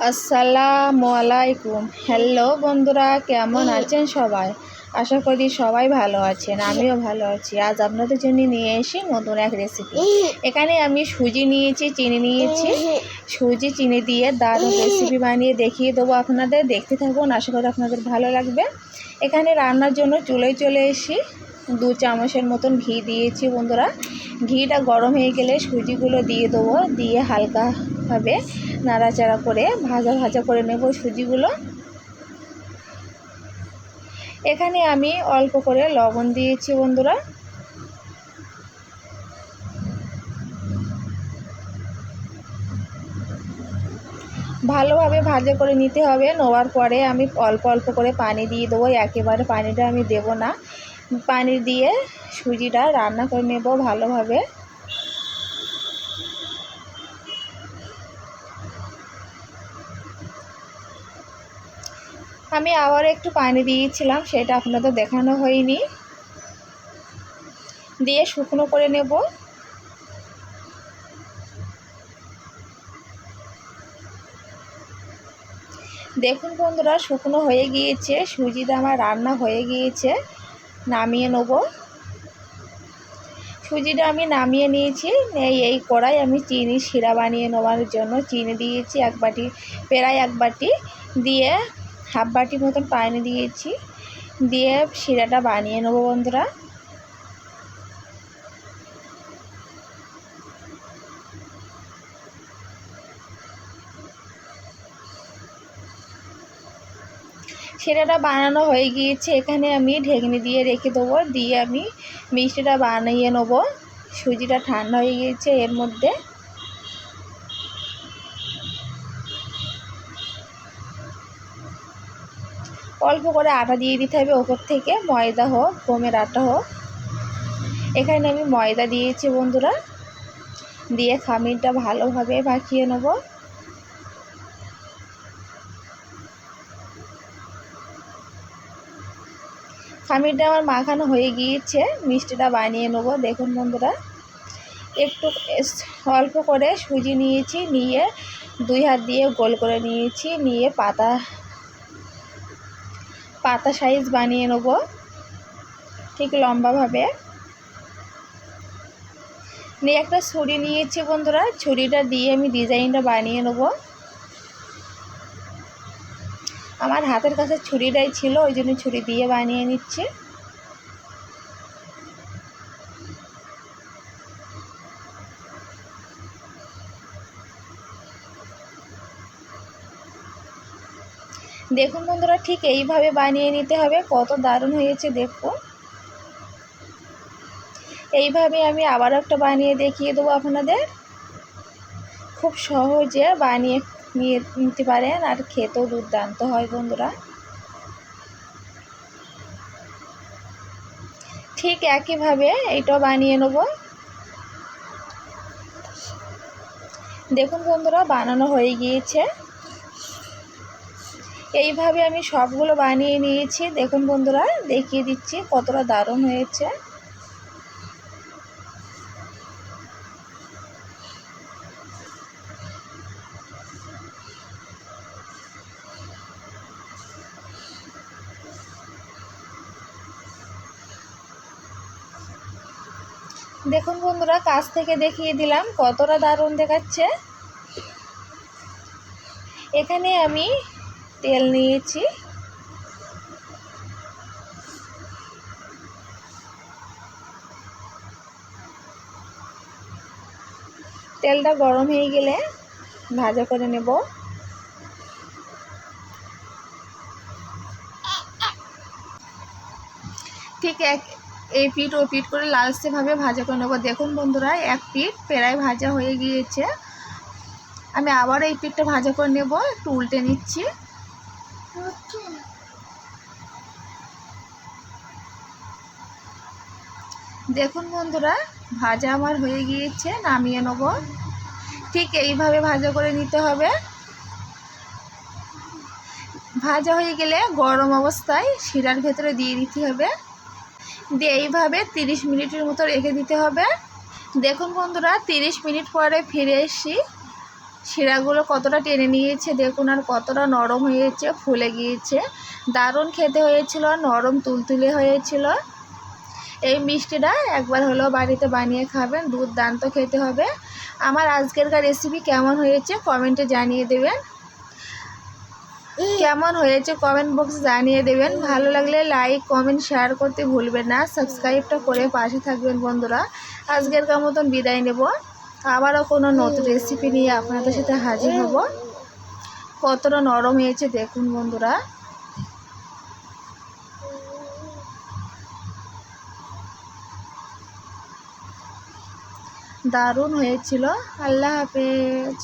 আসসালামু আলাইকুম। হ্যালো বন্ধুরা, কেমন আছেন সবাই? আশা করি সবাই ভালো আছেন, আমিও ভালো আছি। আজ আপনাদের জন্য নিয়ে এসে নতুন এক রেসিপি। এখানে আমি সুজি নিয়েছি, চিনি নিয়েছি। সুজি চিনি দিয়ে দারুণ রেসিপি বানিয়ে দেখিয়ে দেবো আপনাদের। দেখতে থাকুন, আশা করি আপনাদের ভালো লাগবে। এখানে রান্নার জন্য চুলোয় চলে এসে 2 চামচের মতন ঘি দিয়েছি বন্ধুরা। ঘিটা গরম হয়ে গেলে সুজিগুলো দিয়ে দেবো, দিয়ে হালকাভাবে নাড়াচাড়া করে ভাজা ভাজা করে নেব সুজিগুলো। এখানে আমি অল্প করে লবণ দিয়েছি বন্ধুরা। ভালোভাবে ভাজা করে নিতে হবে। নেওয়ার পরে আমি অল্প অল্প করে পানি দিয়ে দেবো, একেবারে পানিটা আমি দেব না। পানি দিয়ে সুজিটা রান্না করে নেব ভালোভাবে। আমি আবার একটু পানি দিয়েছিলাম, সেটা আপনাদের দেখানো হয়নি। দিয়ে শুকনো করে নেব। দেখুন বন্ধুরা, শুকনো হয়ে গিয়েছে, সুজিটা আমার রান্না হয়ে গিয়েছে। নামিয়ে নেব। সুজিটা আমি নামিয়ে নিয়েছি। এই কড়াই আমি চিনি শিরা বানিয়ে নেওয়ার জন্য চিনি দিয়েছি এক বাটি, প্রায় এক বাটি, দিয়ে হাফ বাটি মতন পানি দিয়েছি, দিয়ে শিরাটা বানিয়ে নেব বন্ধুরা। শিরাটা বানানো হয়ে গিয়েছে। এখানে আমি ঢেকনি দিয়ে রেখে দেবো, দিয়ে আমি মিষ্টিটা বানিয়ে নেব। সুজিটা ঠান্ডা হয়ে গিয়েছে। এর মধ্যে অল্প করে আটা দিয়ে দিতে হবে ওপর থেকে, ময়দা হোক গমের আটা হোক। এখানে আমি ময়দা দিয়েছি বন্ধুরা, দিয়ে খামিরটা ভালোভাবে মাখিয়ে নেব। খামিরটা আমার মাখানো হয়ে গিয়েছে, মিষ্টিটা বানিয়ে নেব। দেখুন বন্ধুরা, একটু অল্প করে সুজি নিয়েছি, নিয়ে 2 হাত দিয়ে গোল করে নিয়েছি, নিয়ে পাতা সাইজ বানিয়ে নেব ঠিক লম্বাভাবে। নিয়ে একটা ছুরি নিয়েছি বন্ধুরা, ছুরিটা দিয়ে আমি ডিজাইনটা বানিয়ে নেব। আমার হাতের কাছে ছুরিটাই ছিল, ওই জন্য ছুরি দিয়ে বানিয়ে নিচ্ছি। দেখুন বন্ধুরা, ঠিক এইভাবে বানিয়ে নিতে হবে। কত দারুণ হয়েছে দেখুন। এইভাবে আমি আবার একটা বানিয়ে দেখিয়ে দেবো আপনাদের। খুব সহজে বানিয়ে নিতে পারেন, আর খেতেও দুর্দান্ত হয় বন্ধুরা। ঠিক একইভাবে এইটাও বানিয়ে নেব। দেখুন বন্ধুরা, বানানো হয়ে গিয়েছে। এইভাবে আমি সবগুলো বানিয়ে নিয়েছি। দেখুন বন্ধুরা, দেখিয়ে দিচ্ছি কতটা দারুণ হয়েছে। দেখুন বন্ধুরা, কাছ থেকে দেখিয়ে দিলাম কতটা দারুণ দেখাচ্ছে। এখানে আমি তেল নিয়েছি। তেলটা গরম হয়ে গেলে ভাজা করে নেব। ঠিক এই পিঠ ও পিঠ করে লালচেভাবে ভাজা করে নেব। দেখুন বন্ধুরা, এক পিঠ প্রায় ভাজা হয়ে গিয়েছে। আমি আবার এই পিঠটা ভাজা করে নেব, একটু উল্টে নিচ্ছি। দেখুন বন্ধুরা, ভাজা আমার হয়ে গিয়েছে, নামিয়ে নেব। ঠিক এইভাবে ভাজা করে নিতে হবে। ভাজা হয়ে গেলে গরম অবস্থায় শিরার ভেতরে দিয়ে দিতে হবে, দিয়ে এইভাবে 30 মিনিটের মতো রেখে দিতে হবে। দেখুন বন্ধুরা, 30 মিনিট পরে ফিরে এসেছি। শিরাগুলো কতটা টেনে নিয়েছে দেখুন, আর কতটা নরম হয়েছে, ফুলে গিয়েছে। দারুণ খেতে হয়েছিল, নরম তুলতুলে হয়েছিল। এই মিষ্টিটা একবার হলেও বাড়িতে বানিয়ে খাবেন, দুর্দান্ত খেতে হবে। আমার আজকেরকার রেসিপি কেমন হয়েছে কমেন্টে জানিয়ে দেবেন। কেমন হয়েছে কমেন্ট বক্সে জানিয়ে দেবেন। ভালো লাগলে লাইক কমেন্ট শেয়ার করতে ভুলবেন না, সাবস্ক্রাইবটা করে পাশে থাকবেন বন্ধুরা। আজকেরকার মতন বিদায় নেব, আবারও কোনো নতুন রেসিপি নিয়ে আপনাদের সাথে হাজির হব। কতটা নরম হয়েছে দেখুন বন্ধুরা। দারুণ হয়েছিল। আল্লাহ হাফেজ।